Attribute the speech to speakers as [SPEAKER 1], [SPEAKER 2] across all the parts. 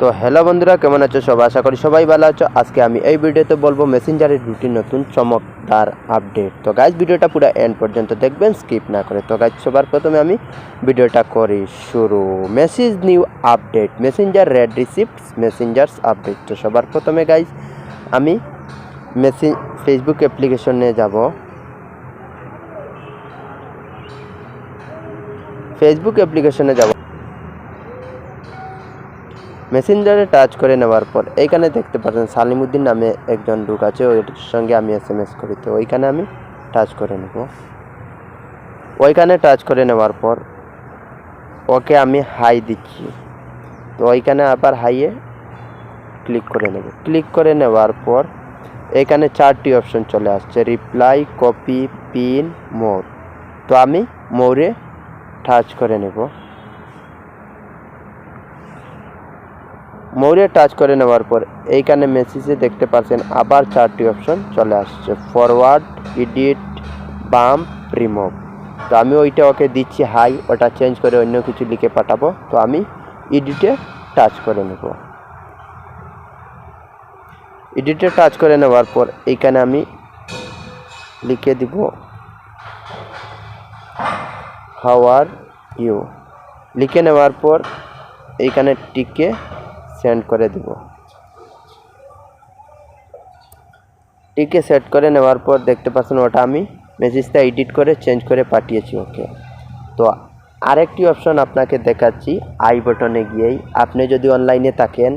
[SPEAKER 1] তো হ্যালো বন্ধুরা, কেমন আছো সবাই? আশা করি সবাই ভালো আছো। আজকে আমি এই ভিডিওতে বলবো মেসেঞ্জারের দুটি নতুন চমকদার আপডেট। তো গাইজ ভিডিওটা পুরো এন্ড পর্যন্ত দেখবেন, স্কিপ না করে। তো গাইজ সবার প্রথমে আমি ভিডিওটা করি শুরু। Message new update, Messenger red receipts messengers update. তো সবার প্রথমে গাইজ আমি ফেসবুক অ্যাপ্লিকেশনে যাব। ফেসবুক অ্যাপ্লিকেশনে যাব, মেসেঞ্জারে টাচ করে নেওয়ার পর এইখানে দেখতে পাচ্ছেন সালিমউদ্দিন নামে একজন লোক আছে, ওর সঙ্গে আমি SMS করি। তো ওইখানে আমি টাচ করে নেব। ওইখানে টাচ করে নেওয়ার পর ওকে আমি হাই দিচ্ছি। তো ওইখানে আবার হাইয়ে ক্লিক করে নেব। ক্লিক করে নেওয়ার পর এইখানে 4টি অপশন চলে আসছে, রিপ্লাই, কপি, পিন, মোর। তো আমি মোরে টাচ করে নেব। মোরে টাচ করে নেওয়ার পর এইখানে মেসেজে দেখতে পাচ্ছেন আবার 4টি অপশন চলে আসছে, ফরওয়ার্ড, এডিট, বাম্প, রিমুভ। তো আমি ওইটা ওকে দিচ্ছি হাই, ওটা চেঞ্জ করে অন্য কিছু লিখে পাঠাবো। তো আমি এডিটে টাচ করে নেব। এডিটে টাচ করে নেওয়ার পর এইখানে আমি লিখে দিব হাউ আর ইউ। লিখে নেওয়ার পর এইখানে টিকে সেন্ড করে দেব। টিকে সেট করে নেওয়ার পর দেখতে পাচ্ছেন ওটা আমি মেসেজটা এডিট করে চেঞ্জ করে পাঠিয়েছি ওকে। তো আরেকটি অপশন আপনাকে দেখাচ্ছি, আই বাটনে গিয়েই আপনি যদি অনলাইনে থাকেন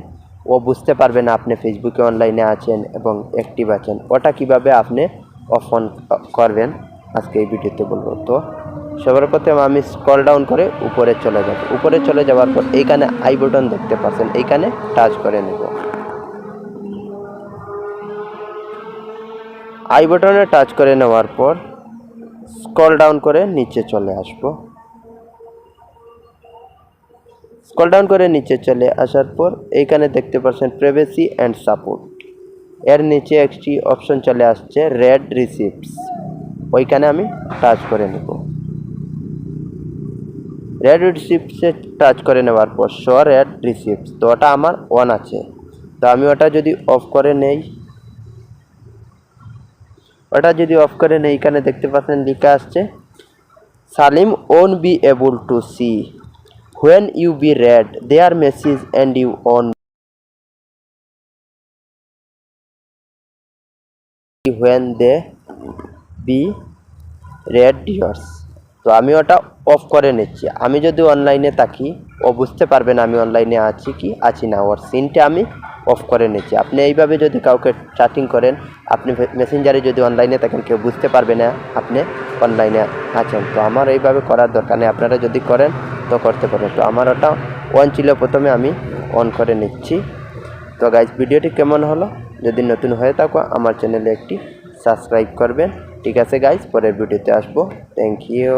[SPEAKER 1] ও বুঝতে পারবে না আপনি ফেসবুকে অনলাইনে আছেন এবং অ্যাক্টিভ আছেন। ওটা কিভাবে আপনি অন করবেন আজকে এই ভিডিওতে বলবো। তো সবার প্রথমে আমি স্ক্রল ডাউন করে উপরে চলে যাব। উপরে চলে যাওয়ার পর এইখানে আই বাটন দেখতে পাচ্ছেন, এইখানে টাচ করে নেব। আই বাটনে টাচ করে নেওয়ার পর স্ক্রল ডাউন করে নিচে চলে আসব। স্ক্রল ডাউন করে নিচে চলে আসার পর এইখানে দেখতে পাচ্ছেন প্রাইভেসি অ্যান্ড সাপোর্ট। এর নিচে একটি অপশন চলে আসছে রেড রিসিপ্টস, ওইখানে আমি টাচ করে নেব। রেড রিসিপ্টসে টাচ করে নেওয়ার পর শো রেড রিসিপ্টস, তো ওটা আমার অন আছে। তো আমি ওটা যদি অফ করে নেই, এখানে দেখতে পাচ্ছেন লেখা আসছে Salim on be able to see when you be read their message and you on when they be read yours। তো আমি ওটা অফ করে নিচ্ছি। আমি যদি অনলাইনে থাকি ও বুঝতে পারবে না আমি অনলাইনে আছি কি আছি না, ওর সিনটা আমি অফ করে নিচ্ছি। আপনি এইভাবে যদি কাউকে চ্যাটিং করেন, আপনি মেসেঞ্জারে যদি অনলাইনে থাকেন কেউ বুঝতে পারবে না আপনি অনলাইনে আছেন। তো আমার এইভাবে করার দরকার নেই, আপনারা যদি করেন তো করতে পারেন। তো আমার ওটা অন ছিল, প্রথমে আমি অন করে নিচ্ছি। তো গাইজ ভিডিওটি কেমন হলো, যদি নতুন হয়ে থাকো আমার চ্যানেলে একটি সাবস্ক্রাইব করবেন। ঠিক আছে গাইজ, পরের ভিডিওতে আসবো। Thank you.